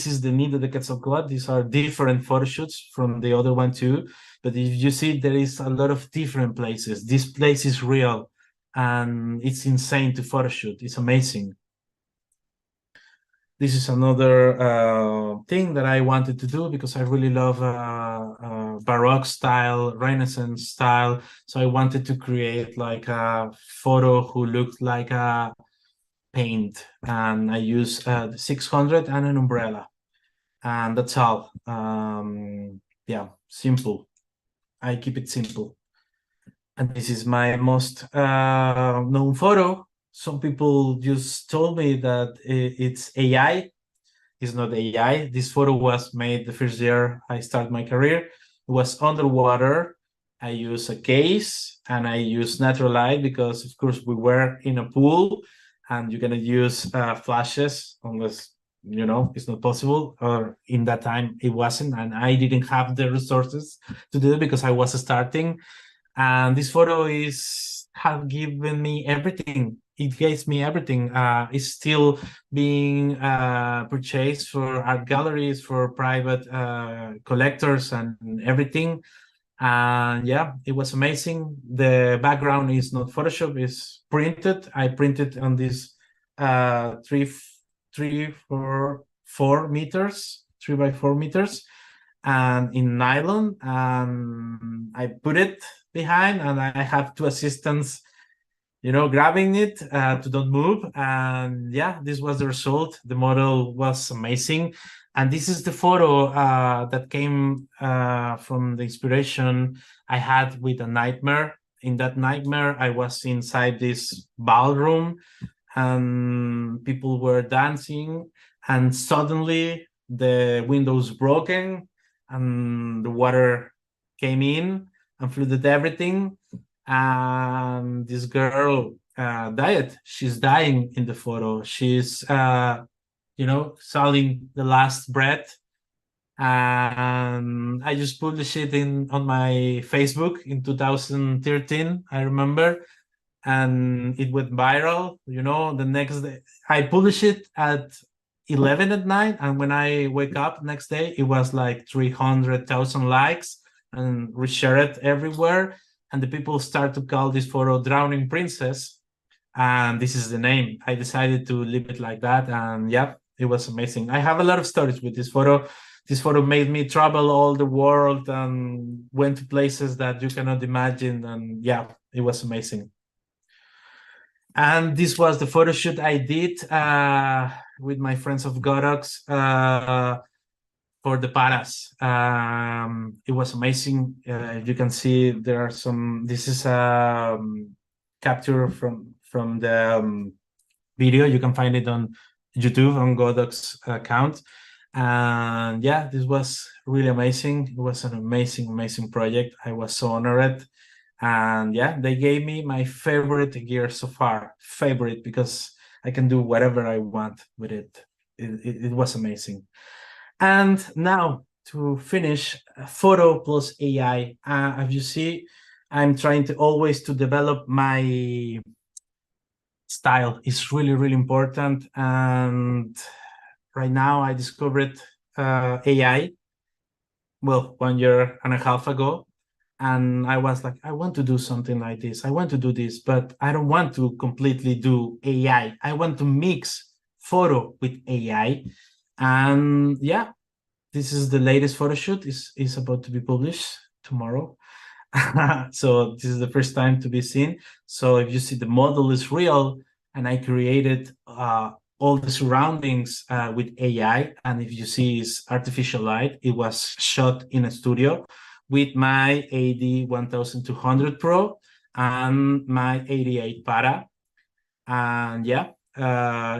is the Nido de Quetzalcoatl. These are different photo shoots from the other one too. But if you see, there is a lot of different places. This place is real and it's insane to photo shoot. It's amazing. This is another thing that I wanted to do because I really love Baroque style, Renaissance style. So I wanted to create like a photo who looked like a paint, and I use the 600 and an umbrella, and that's all. Yeah, simple. I keep it simple. And this is my most known photo. Some people just told me that it's AI. It's not AI. This photo was made the first year I started my career. It was underwater. I use a case and I use natural light because, of course, we were in a pool and you're going to use flashes unless, you know, it's not possible. Or in that time, it wasn't. And I didn't have the resources to do it because I was starting. And this photo have given me everything. It gives me everything. It's still being purchased for art galleries, for private collectors, and everything. And yeah, it was amazing. The background is not Photoshop; it's printed. I printed on this 3 by 4 meters, 3 by 4 meters, and in nylon. And I put it behind, and I have two assistants, you know, grabbing it to don't move. And yeah, this was the result. The model was amazing. And this is the photo that came from the inspiration I had with a nightmare. In that nightmare, I was inside this ballroom and people were dancing, and suddenly the windows broken and the water came in and flooded everything. And this girl died. She's dying in the photo. She's you know, selling the last breath. And I just published it on my Facebook in 2013, I remember, and it went viral. You know, the next day I published it at 11 at night, and when I wake up next day, it was like 300,000 likes and reshared everywhere. And the people start to call this photo "Drowning Princess," and this is the name. I decided to leave it like that, and yeah, it was amazing. I have a lot of stories with this photo. This photo made me travel all the world and went to places that you cannot imagine, and yeah, it was amazing. And this was the photo shoot I did with my friends of Godox for the Paras. It was amazing. You can see there are some. This is a capture from the video. You can find it on YouTube on Godox account. And yeah, this was really amazing. It was an amazing project. I was so honored. And yeah, they gave me my favorite gear so far. Favorite, because I can do whatever I want with it. It was amazing. And now to finish, photo plus AI. As you see, I'm trying to always to develop my style. It's really important. And right now I discovered AI, well, 1.5 years ago. And I was like, I want to do something like this. I want to do this, but I don't want to completely do AI. I want to mix photo with AI. And yeah, this is the latest photo shoot. Is about to be published tomorrow. So this is the first time to be seen. So if you see, the model is real, and I created all the surroundings with AI. And if you see, it's artificial light. It was shot in a studio with my AD 1200 Pro and my 88 Para. And yeah,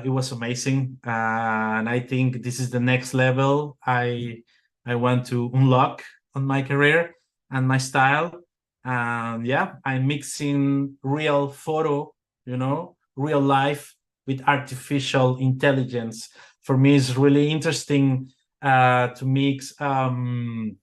it was amazing. And I think this is the next level I want to unlock on my career and my style. And yeah, I'm mixing real photo, you know, real life with artificial intelligence. For me, it's really interesting to mix the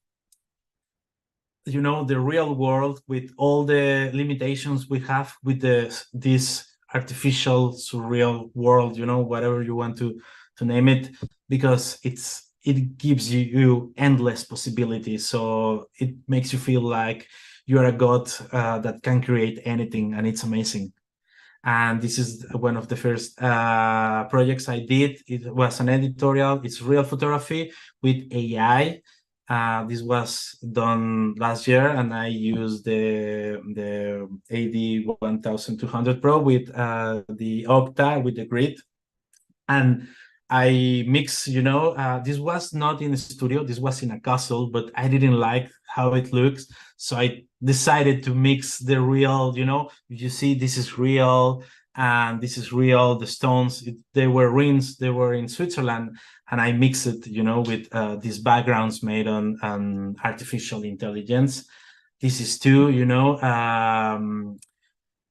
real world with all the limitations we have with this artificial surreal world, whatever you want to name it, because it gives you endless possibilities. So it makes you feel like you're a god that can create anything, and it's amazing. And this is one of the first projects I did. It was an editorial. It's real photography with AI. This was done last year, and I used the AD 1200 Pro with the Octa with the grid, and I mix. This was not in a studio. This was in a castle, but I didn't like how it looks, so I decided to mix the real. You see, this is real, and this is real. The stones, they were rings. They were in Switzerland, and I mixed it, with these backgrounds made on artificial intelligence. This is too,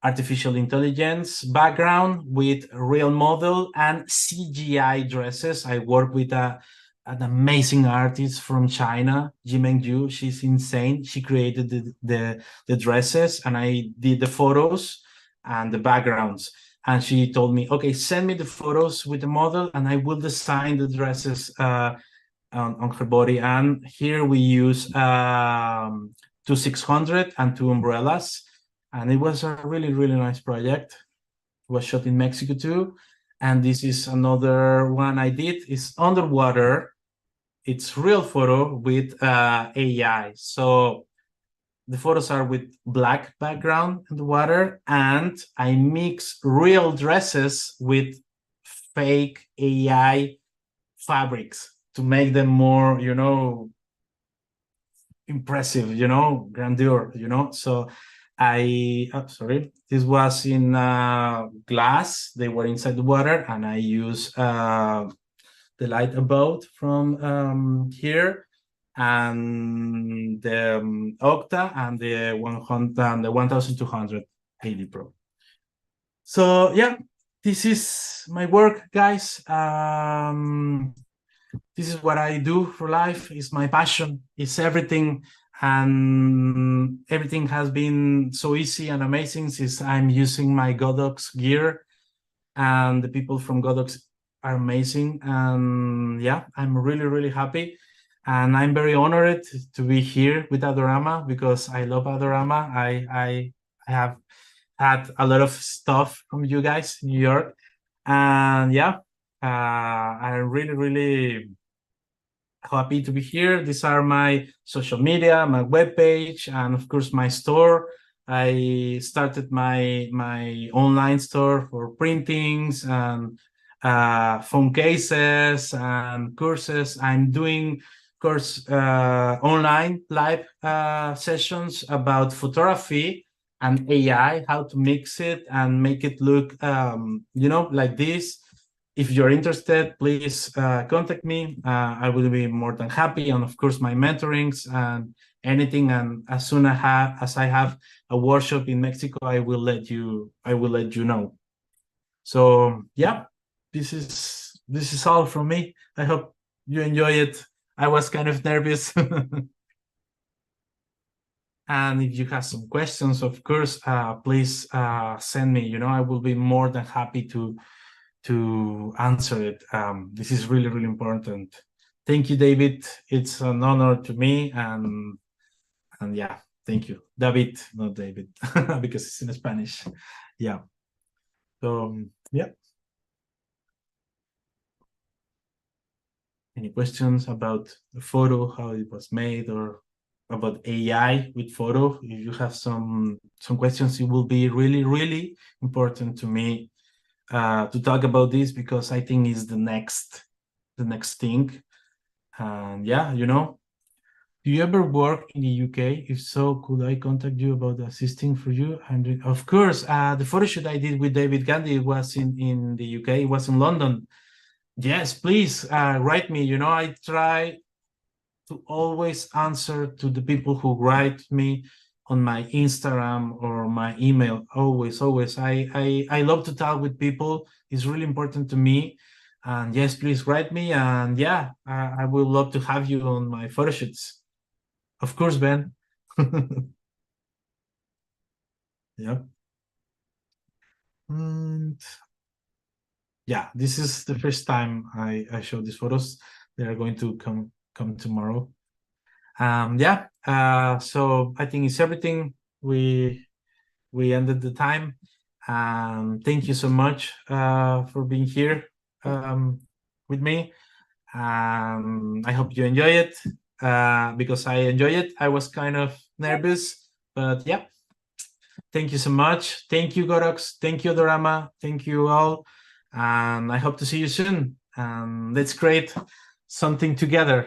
artificial intelligence background with real model and CGI dresses. I work with an amazing artist from China, Jimeng Yu. She's insane. She created the dresses, and I did the photos and the backgrounds. And she told me, okay, send me the photos with the model, and I will design the dresses on her body. And here we use 2600 and two umbrellas. And it was a really, really nice project. It was shot in Mexico too. And this is another one I did. It's underwater. It's real photo with AI. So the photos are with black background in the water, and I mix real dresses with fake AI fabrics to make them more, impressive, grandeur, So this was in glass. They were inside the water, and I use the light above from here, and the Octa and the 100 and the 1200 AD Pro. So yeah, this is my work, guys. This is what I do for life. It's my passion. It's everything. And everything has been so easy and amazing since I'm using my Godox gear, and the people from Godox are amazing. And yeah, I'm really, really happy. And I'm very honored to be here with Adorama, because I love Adorama. I have had a lot of stuff from you guys in New York. And yeah, I'm really, really happy to be here. These are my social media, my webpage, and of course my store. I started my online store for printings and phone cases and courses. I'm doing course online live sessions about photography and AI, how to mix it and make it look like this. If you're interested, please contact me. I will be more than happy. And of course, my mentorings and anything. And as soon as I have a workshop in Mexico, I will let you know. So yeah, this is all from me. I hope you enjoy it. I was kind of nervous. And if you have some questions, of course, please send me. I will be more than happy to answer it. This is really, really important. Thank you, David. It's an honor to me, and yeah, thank you, David, not David, because it's in Spanish. Yeah. So yeah. Any questions about the photo, how it was made, or about AI with photo? If you have some questions, it will be really, really important to me to talk about this, because I think it's the next thing. And yeah, do you ever work in the UK? If so, could I contact you about assisting for you? And of course, the photo shoot I did with David Gandhi was in the UK. It was in London. Yes, please write me. I try to always answer to the people who write me on my Instagram or my email. Always. I love to talk with people. It's really important to me. And yes, please write me. And yeah, I would love to have you on my photo shoots. Of course, Ben. Yep. And yeah, this is the first time I show these photos. They are going to come tomorrow. Yeah. So I think it's everything. We ended the time. Thank you so much for being here with me. I hope you enjoy it because I enjoy it. I was kind of nervous, but yeah. Thank you so much. Thank you, Godox. Thank you, Adorama. Thank you all. And I hope to see you soon. Let's create something together.